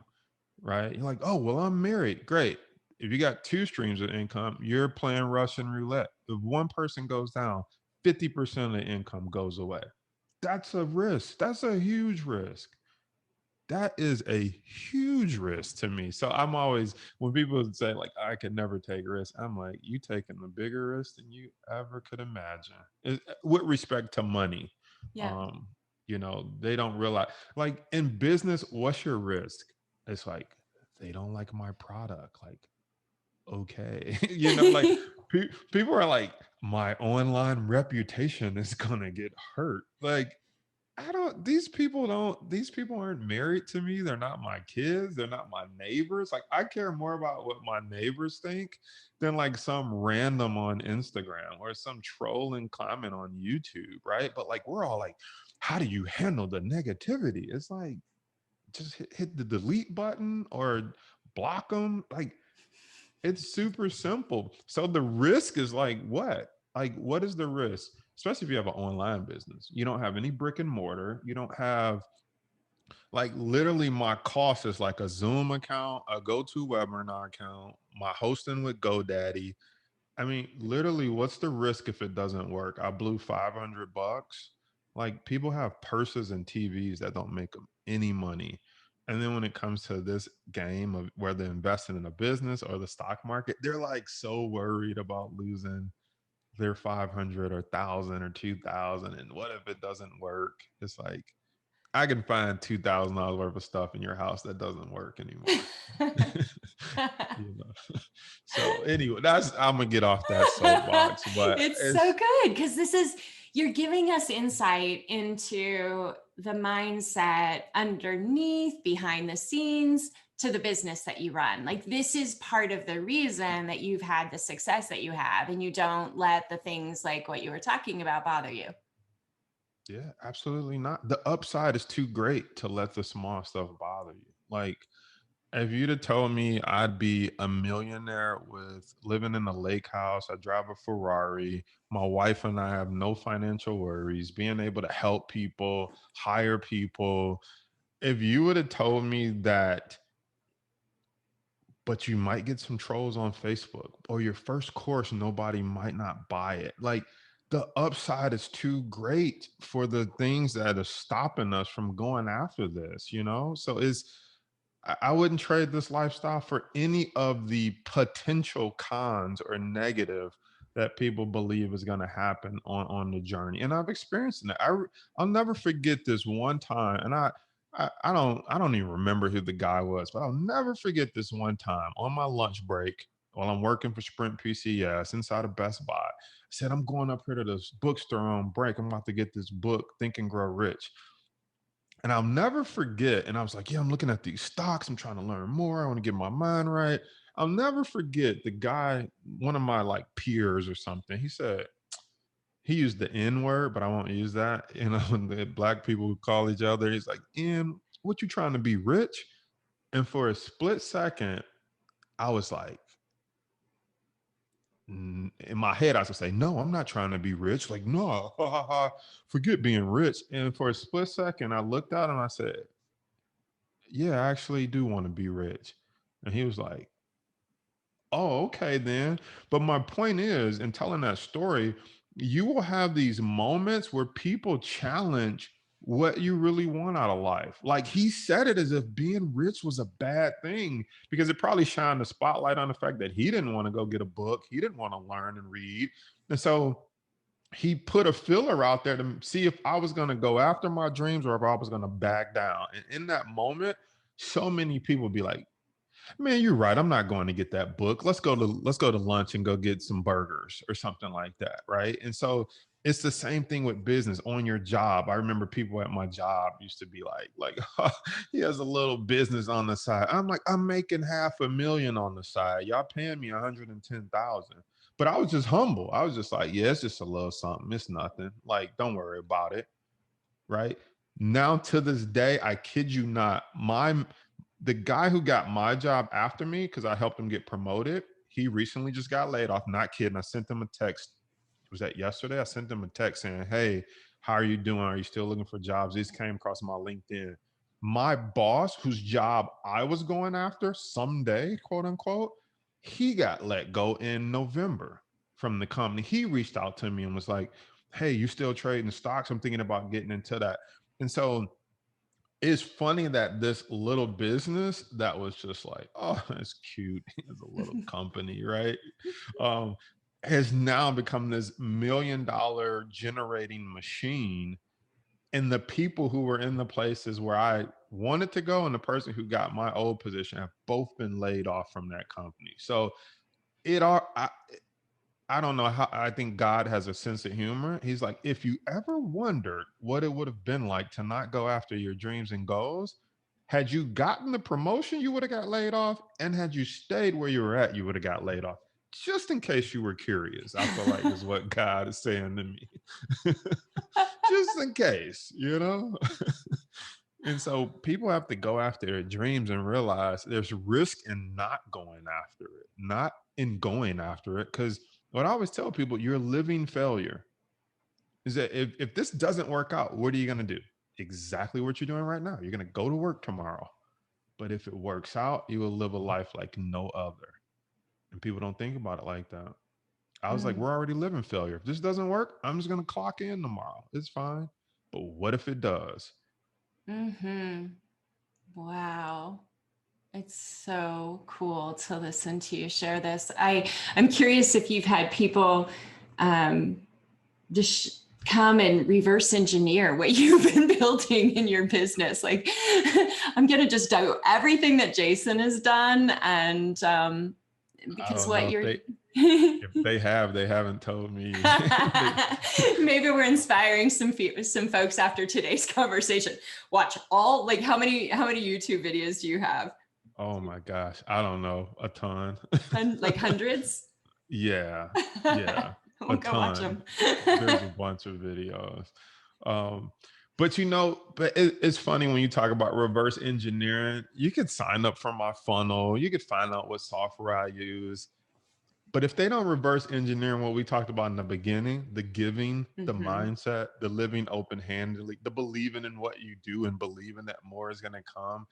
right? You're like, oh well, I'm married. Great. If you got two streams of income, you're playing Russian roulette. If one person goes down, 50% of the income goes away. That's a risk. That's a huge risk. That is a huge risk to me. So I'm always when people say like I could never take risks, I'm like, you taking a bigger risk than you ever could imagine. With respect to money. Yeah. Um, they don't realize like in business, what's your risk? It's like they don't like my product. Like, okay. Like people are like, my online reputation is gonna get hurt. Like these people aren't married to me. They're not my kids. They're not my neighbors. Like I care more about what my neighbors think than like some random on Instagram or some trolling comment on YouTube, right? But like we're all like, how do you handle the negativity? It's like just hit the delete button or block them. Like it's super simple. So the risk is like what? Like what is the risk? Especially if you have an online business. You don't have any brick and mortar. You don't have like literally my cost is like a Zoom account, a GoToWebinar account, my hosting with GoDaddy. I mean, literally, what's the risk if it doesn't work? I blew $500. Like people have purses and TVs that don't make them any money. And then when it comes to this game of whether investing in a business or the stock market, they're like so worried about losing their 500 or 1,000 or 2,000. And what if it doesn't work? It's like, I can find $2,000 worth of stuff in your house that doesn't work anymore. you know. So anyway, I'm gonna get off that soapbox, but It's so it's good because you're giving us insight into the mindset underneath, behind the scenes to the business that you run. Like this is part of the reason that you've had the success that you have, and you don't let the things like what you were talking about bother you. yeah, absolutely not. The upside is too great to let the small stuff bother you. Like if you'd have told me I'd be a millionaire with living in a lake house, I drive a Ferrari, my wife and I have no financial worries, being able to help people, hire people. If you would have told me that but you might get some trolls on Facebook, or your first course, nobody might not buy it. Like the upside is too great for the things that are stopping us from going after this, you know? So I wouldn't trade this lifestyle for any of the potential cons or negative that people believe is going to happen on the journey. And I've experienced that. I'll never forget this one time, and I don't even remember who the guy was, but I'll never forget this one time on my lunch break while I'm working for Sprint PCS inside of Best Buy. I said, I'm going up here to this bookstore on break. I'm about to get this book, Think and Grow Rich. And I'll never forget. And I was like, yeah, I'm looking at these stocks. I'm trying to learn more. I want to get my mind right. I'll never forget the guy, one of my like peers or something. He said, he used the N word, but I won't use that. You know, the black people who call each other. He's like, N, what you trying to be rich? And for a split second, I was like, in my head, I was gonna say, no, I'm not trying to be rich. Like, no, ha, ha, ha, forget being rich. And for a split second, I looked out and I said, yeah, I actually do want to be rich. And he was like, oh, okay, then. But my point is, in telling that story, you will have these moments where people challenge what you really want out of life. Like he said it as if being rich was a bad thing because it probably shined the spotlight on the fact that he didn't want to go get a book, he didn't want to learn and read. And so he put a filler out there to see if I was going to go after my dreams or if I was going to back down. And in that moment, so many people be like, man, you're right. I'm not going to get that book. Let's go to lunch and go get some burgers or something like that, right? And so it's the same thing with business on your job. I remember people at my job used to be like he has a little business on the side. I'm like, I'm making $500,000 on the side. Y'all paying me 110,000. But I was just humble. I was just like, yeah, it's just a little something. It's nothing. Like, don't worry about it, right? Now to this day, I kid you not, the guy who got my job after me, because I helped him get promoted, he recently just got laid off. Not kidding. I sent him a text. Was that yesterday? I sent him a text saying, hey, how are you doing? Are you still looking for jobs? This came across my LinkedIn. My boss, whose job I was going after someday, quote unquote, he got let go in November from the company. He reached out to me and was like, hey, you still trading stocks? I'm thinking about getting into that. And so it's funny that this little business that was just like, oh, it's cute. It's a little company, right? Um, has now become this $1 million generating machine. And the people who were in the places where I wanted to go and the person who got my old position have both been laid off from that company. So it are I don't know how. I think God has a sense of humor. He's like, if you ever wondered what it would have been like to not go after your dreams and goals, had you gotten the promotion, you would have got laid off. And had you stayed where you were at, you would have got laid off. Just in case you were curious, I feel like is what God is saying to me. Just in case, you know? And so people have to go after their dreams and realize there's risk in not going after it, not in going after it. Because what I always tell people, you're a living failure. Is that if this doesn't work out, what are you going to do? Exactly what you're doing right now. You're going to go to work tomorrow. But if it works out, you will live a life like no other. And people don't think about it like that. I was like, Mm, we're already living failure. If this doesn't work, I'm just going to clock in tomorrow. It's fine. But what if it does? mm-hmm. Wow. It's so cool to listen to you share this. I'm curious if you've had people um, just come and reverse engineer what you've been building in your business. Like, I'm going to just do everything that Jason has done, and I because don't know what if you're if they have, they haven't told me. They, maybe we're inspiring some folks after today's conversation. Watch all, like, how many YouTube videos do you have? oh my gosh, I don't know, a ton. Like hundreds? Yeah, yeah, a We'll go watch ton. them. There's a bunch of videos. Um, but it's funny when you talk about reverse engineering. You could sign up for my funnel. You could find out what software I use. But if they don't reverse engineer what we talked about in the beginning, the giving, the Hmm. mindset, the living open handedly, the believing in what you do and believing that more is going to come,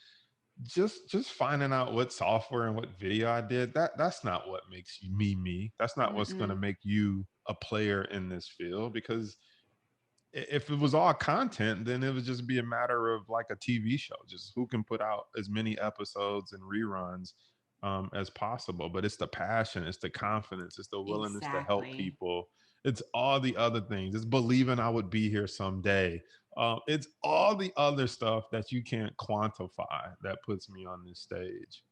just finding out what software and what video I did, that's not what makes me. That's not what's going to Mm-mm. make you a player in this field, because if it was all content, then it would just be a matter of like a TV show, just who can put out as many episodes and reruns as possible. But it's the passion, it's the confidence, it's the willingness to help Exactly. people. It's all the other things. It's believing I would be here someday. It's all the other stuff that you can't quantify that puts me on this stage.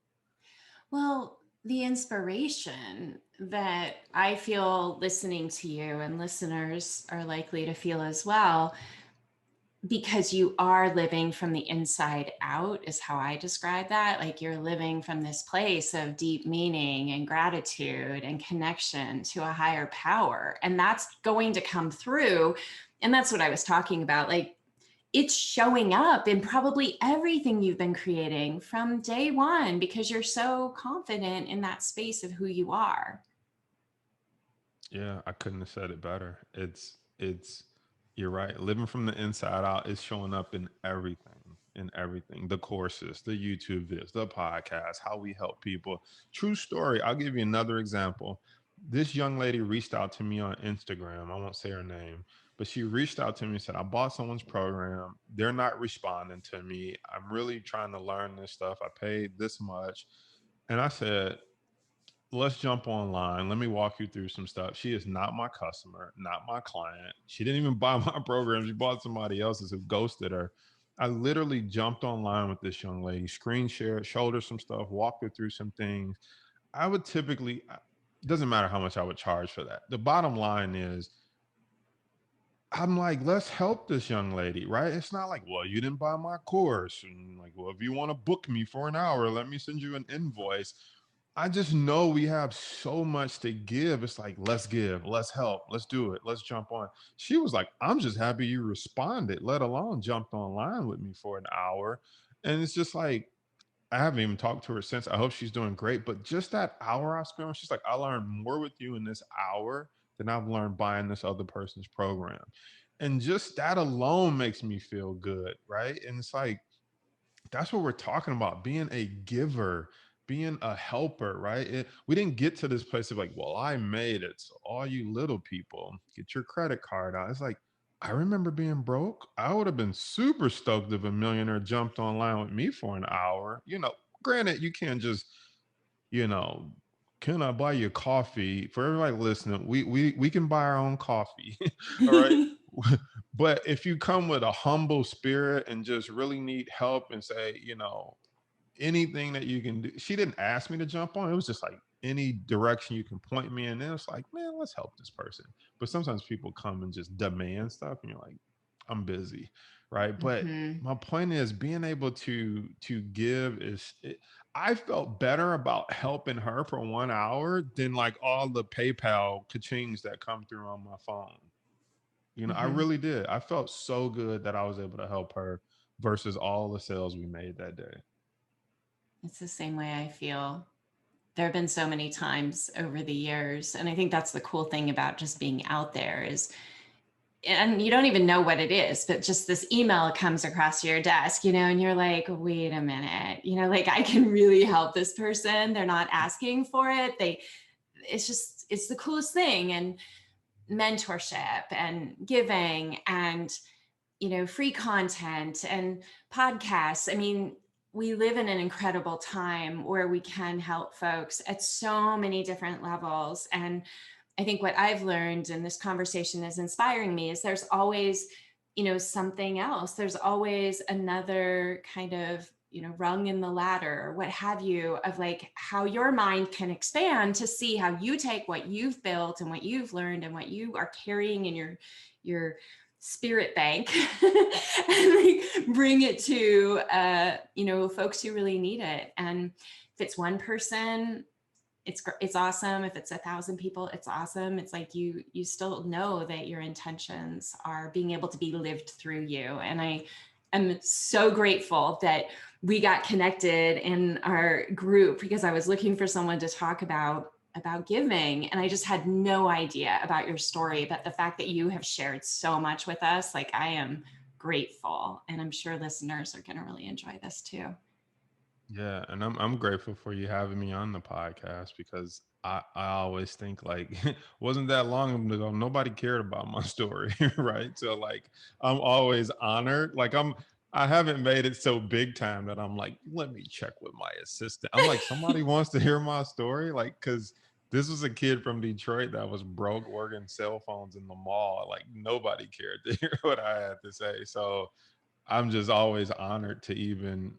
Well, the inspiration that I feel listening to you and listeners are likely to feel as well, because you are living from the inside out, is how I describe that. Like you're living from this place of deep meaning and gratitude and connection to a higher power. And that's going to come through. And that's what I was talking about. Like it's showing up in probably everything you've been creating from day one because you're so confident in that space of who you are. Yeah, I couldn't have said it better. It's you're right. Living from the inside out is showing up in everything, in everything. The courses, the YouTube videos, the podcast, how we help people. True story. I'll give you another example. This young lady reached out to me on Instagram. I won't say her name, but she reached out to me and said, I bought someone's program. They're not responding to me. I'm really trying to learn this stuff. I paid this much. And I said, let's jump online. Let me walk you through some stuff. She is not my customer, not my client. She didn't even buy my program. She bought somebody else's who ghosted her. I literally jumped online with this young lady, screen shared, showed her some stuff, walked her through some things. I would typically, it doesn't matter how much I would charge for that. The bottom line is, I'm like, let's help this young lady, right? It's not like, well, you didn't buy my course. And like, well, if you want to book me for an hour, let me send you an invoice. I just know we have so much to give. It's like, let's give, let's help, let's do it, let's jump on. She was like, I'm just happy you responded, let alone jumped online with me for an hour. And it's just like, I haven't even talked to her since. I hope she's doing great. But just that hour I spent, she's like, I learned more with you in this hour than I've learned buying this other person's program. And just that alone makes me feel good. Right. And it's like, that's what we're talking about, being a giver, being a helper, right? We didn't get to this place of like, well, I made it, so all you little people get your credit card out. It's like, I remember being broke. I would have been super stoked if a millionaire jumped online with me for an hour. Granted, you can't just, you know can I buy you coffee? For everybody listening, we can buy our own coffee. All right. But if you come with a humble spirit and just really need help and say, anything that you can do. She didn't ask me to jump on. It was just like any direction you can point me in. And it's like, man, let's help this person. But sometimes people come and just demand stuff, and you're like, I'm busy, right? But Hmm. my point is, being able to give I felt better about helping her for 1 hour than like all the PayPal ka-chings that come through on my phone. I Hmm. really did. I felt so good that I was able to help her versus all the sales we made that day. It's the same way I feel. There have been so many times over the years. And I think that's the cool thing about just being out there is, and you don't even know what it is, but just this email comes across your desk, and you're like, wait a minute, like I can really help this person. They're not asking for it. It's the coolest thing. And mentorship and giving and free content and podcasts. I mean, we live in an incredible time where we can help folks at so many different levels. And I think what I've learned, and this conversation is inspiring me, is there's always, something else. There's always another kind of, rung in the ladder or what have you, of like how your mind can expand to see how you take what you've built and what you've learned and what you are carrying in your spirit bank and like bring it to folks who really need it. And if it's one person, it's awesome. If it's 1,000 people, it's awesome. It's like you still know that your intentions are being able to be lived through you. And I am so grateful that we got connected in our group, because I was looking for someone to talk about giving, and I just had no idea about your story. But the fact that you have shared so much with us, like I am grateful, and I'm sure listeners are going to really enjoy this too. Yeah, and I'm grateful for you having me on the podcast because I always think like wasn't that long ago nobody cared about my story, right? So like I'm always honored. Like I haven't made it so big time that I'm like, let me check with my assistant. I'm like, somebody wants to hear my story, like because this was a kid from Detroit that was broke working cell phones in the mall. Like nobody cared to hear what I had to say. So I'm just always honored to even,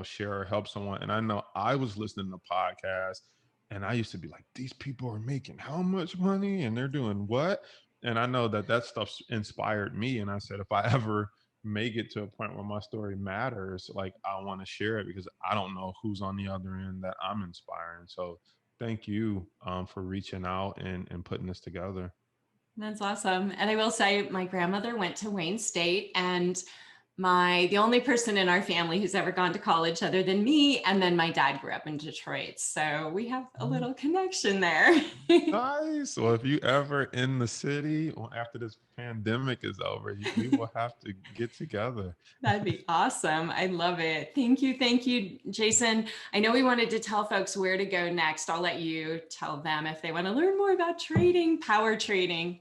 share or help someone. And I know I was listening to podcasts and I used to be like, these people are making how much money and they're doing what? And I know that that stuff inspired me. And I said, if I ever make it to a point where my story matters, like I want to share it because I don't know who's on the other end that I'm inspiring. So thank you for reaching out and putting this together. That's awesome. And I will say my grandmother went to Wayne State, and the only person in our family who's ever gone to college other than me, and then my dad grew up in Detroit. So we have a little connection there. Nice. Well, if you ever in the city, well, after this pandemic is over, we will have to get together. That'd be awesome. I love it. Thank you. Thank you, Jason. I know we wanted to tell folks where to go next. I'll let you tell them if they want to learn more about trading, power trading.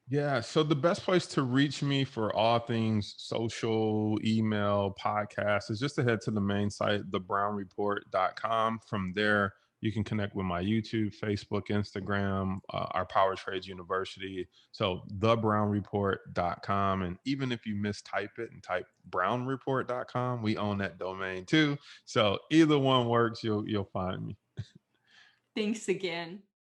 Yeah. So the best place to reach me for all things social, email, podcast is just to head to the main site, thebrownreport.com. From there, you can connect with my YouTube, Facebook, Instagram, our Power Trades University. So thebrownreport.com. And even if you mistype it and type brownreport.com, we own that domain too. So either one works, you'll find me. Thanks again.